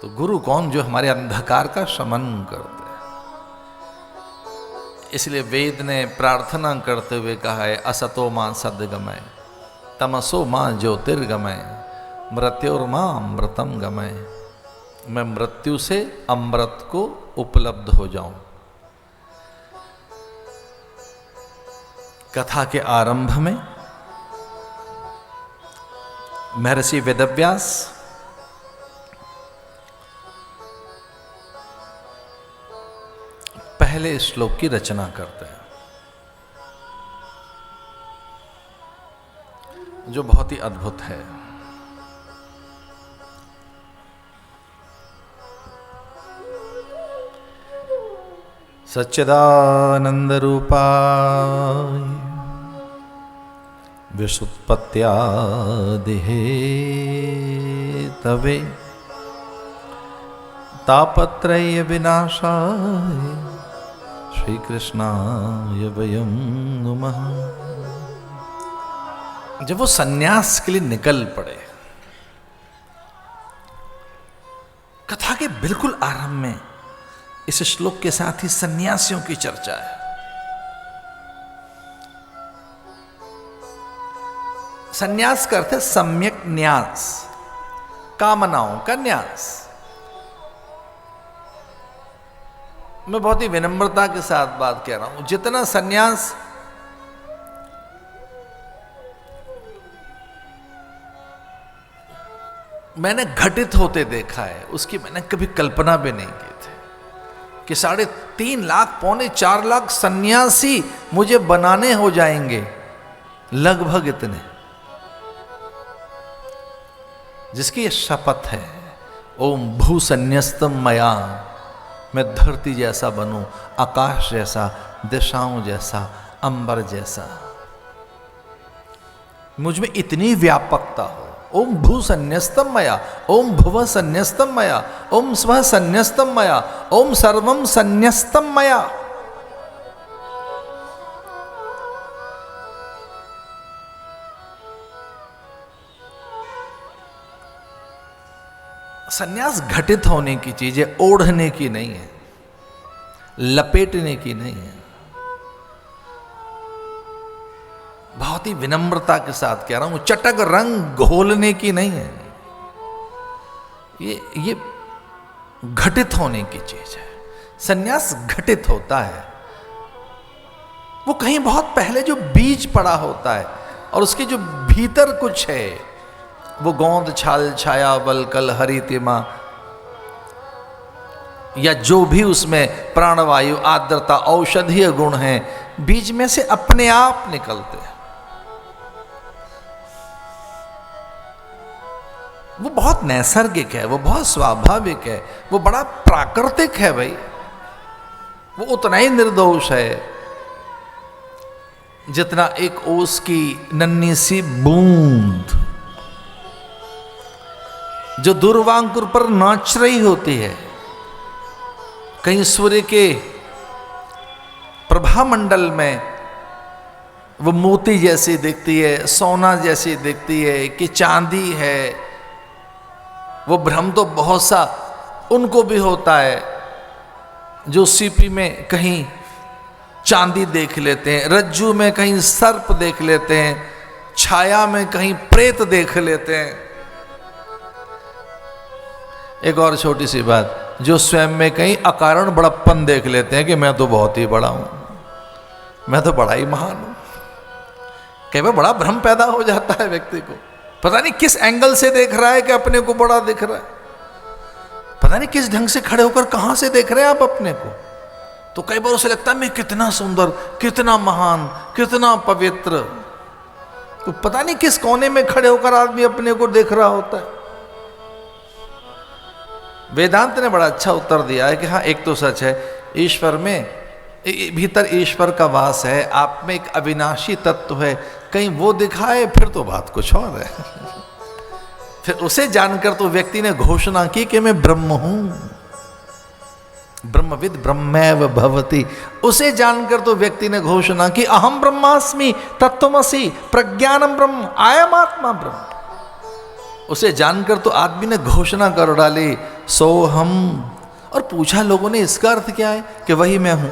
तो गुरु कौन? जो हमारे अंधकार का शमन करते। इसलिए वेद ने प्रार्थना करते हुए कहा है, असतो मां सद्गमय, तमसो मां ज्योतिर्गमय, मृत्योर्मां अमृतम गमय। मैं मृत्यु से अमृत को उपलब्ध हो जाऊं। कथा के आरंभ में महर्षि वेदव्यास पहले श्लोक की रचना करते हैं, जो बहुत ही अद्भुत है। सच्चिदानंद रूपाय विशुत्पत्त्यादि हेतवे तापत्रय विनाशाय श्री कृष्णाय वयं नुमः। जब वो सन्यास के लिए निकल पड़े, कथा के बिल्कुल आरंभ में इस श्लोक के साथ ही सन्यासियों की चर्चा है। सन्यास का अर्थ है सम्यक न्यास, कामनाओं का न्यास। मैं बहुत ही विनम्रता के साथ बात कह रहा हूं। जितना सन्यास मैंने घटित होते देखा है, उसकी मैंने कभी कल्पना भी नहीं की थी कि 3.5 लाख, 4 लाख सन्यासी मुझे बनाने हो जाएंगे, लगभग इतने, जिसकी ये शपथ है, ओम भू संन्यस्तम मया, मैं धरती जैसा बनूं, आकाश जैसा, दिशाओं जैसा, अंबर जैसा, मुझ में इतनी व्यापकता हो। ओम भू संन्यस्तम मया, ओम भुव संन्यस्तम मया, ओम स्व संन्यस्तम मया, ओम सर्वम संन्यस्तम मया। सन्यास घटित होने की चीज है, ओढ़ने की नहीं है, लपेटने की नहीं है। बहुत ही विनम्रता के साथ कह रहा हूं, चटक रंग घोलने की नहीं है। ये घटित होने की चीज है। सन्यास घटित होता है, वो कहीं बहुत पहले जो बीज पड़ा होता है और उसके जो भीतर कुछ है, वो गोंद छाल छाया वलकल हरितिमा, या जो भी उसमें प्राणवायु आर्द्रता औषधीय गुण हैं, बीज में से अपने आप निकलते हैं। वो बहुत नैसर्गिक है, वो बहुत स्वाभाविक है, वो बड़ा प्राकृतिक है भाई। वो उतना ही निर्दोष है जितना एक ओस की नन्ही सी बूंद जो दूर्वांकुर पर नाच रही होती है। कहीं सूर्य के प्रभामंडल में वो मोती जैसी दिखती है, सोना जैसी दिखती है कि चांदी है। वो भ्रम तो बहुत सा उनको भी होता है जो सीपी में कहीं चांदी देख लेते हैं, रज्जू में कहीं सर्प देख लेते हैं, छाया में कहीं प्रेत देख लेते हैं। एक और छोटी सी बात, जो स्वयं में कहीं अकारण बड़प्पन देख लेते हैं कि मैं तो बहुत ही बड़ा हूं, मैं तो बड़ा ही महान हूं। कई बार बड़ा भ्रम पैदा हो जाता है व्यक्ति को, पता नहीं किस एंगल से देख रहा है कि अपने को बड़ा दिख रहा है, पता नहीं किस ढंग से खड़े होकर कहां से देख रहे हैं आप अपने को। तो कई बार उसे लगता है मैं कितना सुंदर, कितना महान, कितना पवित्र, तो पता नहीं किस कोने में खड़े होकर आदमी अपने को देख रहा होता है। वेदांत ने बड़ा अच्छा उत्तर दिया है कि हाँ, एक तो सच है, ईश्वर में भीतर ईश्वर का वास है, आप में एक अविनाशी तत्व है, कहीं वो दिखाए फिर तो बात कुछ और है। फिर उसे जानकर तो व्यक्ति ने घोषणा की कि मैं ब्रह्म हूं, ब्रह्मविद ब्रह्मैव भवति। उसे जानकर तो व्यक्ति ने घोषणा की अहम ब्रह्मास्मि तत्त्वमसि प्रज्ञानम ब्रह्म, आयम आत्मा ब्रह्म। उसे जानकर तो आदमी ने घोषणा कर डाली, सो हम। और पूछा लोगों ने इसका अर्थ क्या है, कि वही मैं हूं।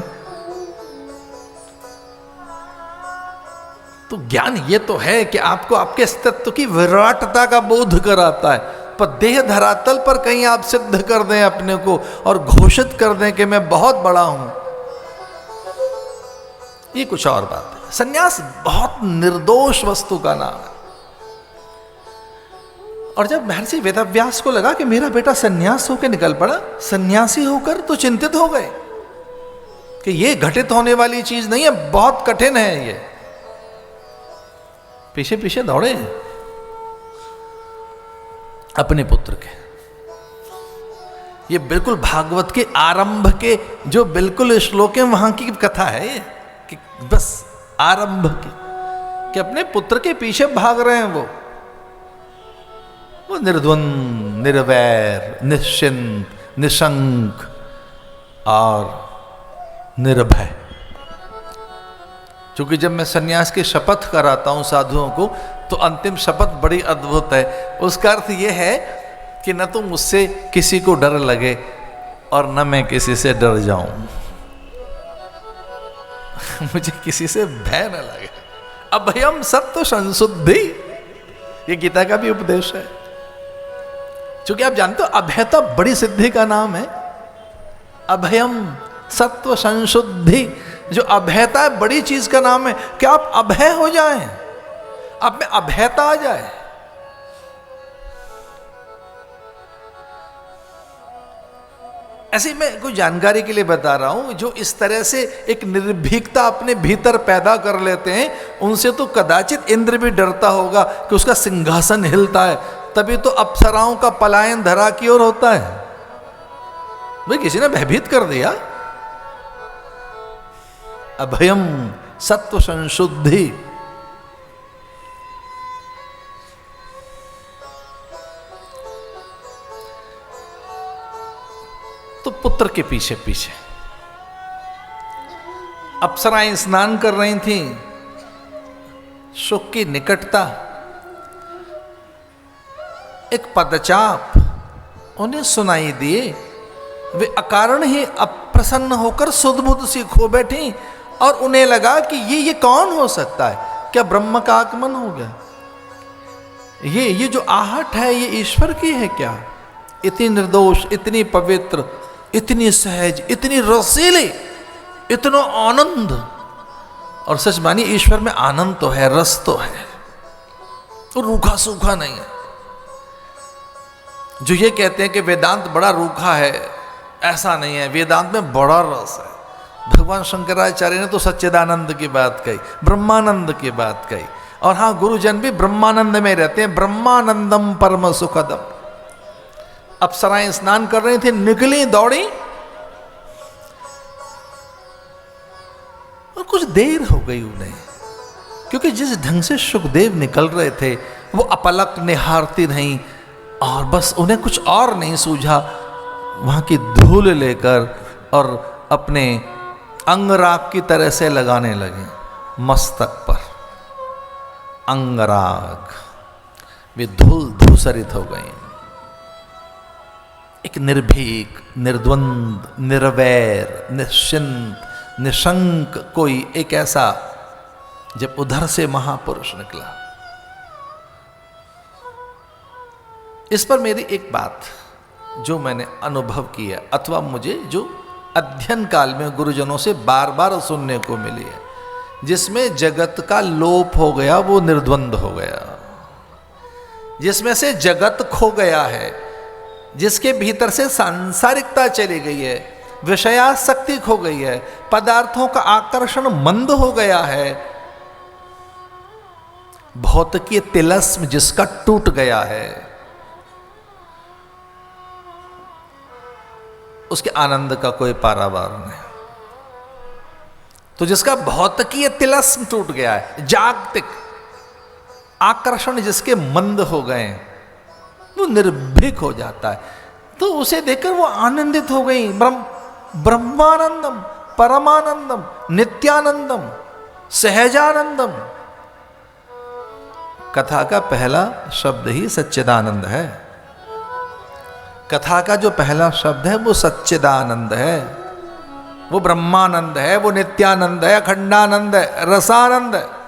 तो ज्ञान ये तो है कि आपको आपके अस्तित्व की विराटता का बोध कराता है, पर देह धरातल पर कहीं आप सिद्ध कर दें अपने को और घोषित कर दें कि मैं बहुत बड़ा हूं, ये कुछ और बात है। सन्यास बहुत निर्दोष वस्तु का नाम है। और जब महर्षि वेदव्यास को लगा कि मेरा बेटा सन्यास होकर निकल पड़ा, सन्यासी होकर, तो चिंतित हो गए कि ये घटित होने वाली चीज नहीं है, बहुत कठिन है ये। पीछे पीछे दौड़े अपने पुत्र के। ये बिल्कुल भागवत के आरंभ के जो बिल्कुल श्लोक है वहां की कथा है ये, कि बस आरंभ की, कि अपने पुत्र के पीछे भाग रहे हैं वो निर्द्वंद, निर्वैर, निश्चिंत, निशंक और निर्भय। क्योंकि जब मैं सन्यास की शपथ कराता हूं साधुओं को, तो अंतिम शपथ बड़ी अद्भुत है। उसका अर्थ यह है कि न तो मुझसे किसी को डर लगे और न मैं किसी से डर जाऊं। मुझे किसी से भय न लगे। अभयम सत्व संशुद्धि, ये गीता का भी उपदेश है। क्योंकि आप जानते हो अभयता बड़ी सिद्धि का नाम है। अभयम सत्व संशुद्धि, जो अभयता है बड़ी चीज का नाम है। कि आप अभय हो जाएं, आप में अभयता आ जाए। ऐसे मैं कोई जानकारी के लिए बता रहा हूं, जो इस तरह से एक निर्भीकता अपने भीतर पैदा कर लेते हैं, उनसे तो कदाचित इंद्र भी डरता होगा कि उसका सिंहासन हिलता है। तभी तो अप्सराओं का पलायन धरा की ओर होता है। भाई किसी ने भयभीत कर दिया। अभयम सत्व संशुद्धि, तो पुत्र के पीछे पीछे अप्सराएं स्नान कर रही थीं। सुख की निकटता, एक पदचाप उन्हें सुनाई दिए। वे अकारण ही अप्रसन्न होकर सुध-बुध सी खो बैठी और उन्हें लगा कि ये कौन हो सकता है? क्या ब्रह्म का आगमन हो गया? ये जो आहट है ये ईश्वर की है क्या? इतनी निर्दोष, इतनी पवित्र, इतनी सहज, इतनी रसीली, इतना आनंद। और सच मानिए ईश्वर में आनंद तो है, रस तो है, तो रूखा सूखा नहीं है। जो ये कहते हैं कि वेदांत बड़ा रूखा है, ऐसा नहीं है। वेदांत में बड़ा रस है। भगवान शंकराचार्य ने तो सच्चिदानंद की बात कही, ब्रह्मानंद की बात कही। और हाँ, गुरुजन भी ब्रह्मानंद में रहते हैं। ब्रह्मानंदम परम सुखदम। अप्सराएं स्नान कर रही थी, निकली, दौड़ी, और कुछ देर हो गई उन्हें। क्योंकि जिस ढंग से सुखदेव निकल रहे थे, वो अपलक निहारती नहीं, और बस उन्हें कुछ और नहीं सूझा, वहां की धूल लेकर और अपने अंगराग की तरह से लगाने लगे मस्तक पर। अंगराग, वे धूल धूसरित हो गए। एक निर्भीक, निर्द्वंद, निर्वैर, निश्चिंत, निशंक कोई एक ऐसा, जब उधर से महापुरुष निकला। इस पर मेरी एक बात जो मैंने अनुभव की है, अथवा मुझे जो अध्ययन काल में गुरुजनों से बार बार सुनने को मिली है, जिसमें जगत का लोप हो गया, वो निर्द्वंद हो गया। जिसमें से जगत खो गया है, जिसके भीतर से सांसारिकता चली गई है, विषयासक्ति खो गई है, पदार्थों का आकर्षण मंद हो गया है, भौतिकीय तिलस्म जिसका टूट गया है, उसके आनंद का कोई पारावार नहीं। तो जिसका भौतिकीय तिलस्म टूट गया है, जागतिक आकर्षण जिसके मंद हो गए, वो निर्भीक हो जाता है। तो उसे देखकर वो आनंदित हो गई। ब्रह्मानंदम, परमानंदम, नित्यानंदम, सहजानंदम, कथा का पहला शब्द ही सच्चिदानंद है। कथा का जो पहला शब्द है वो सच्चिदानंद है, वो ब्रह्मानंद है, वो नित्यानंद है, अखंडानंद है, रसानंद है।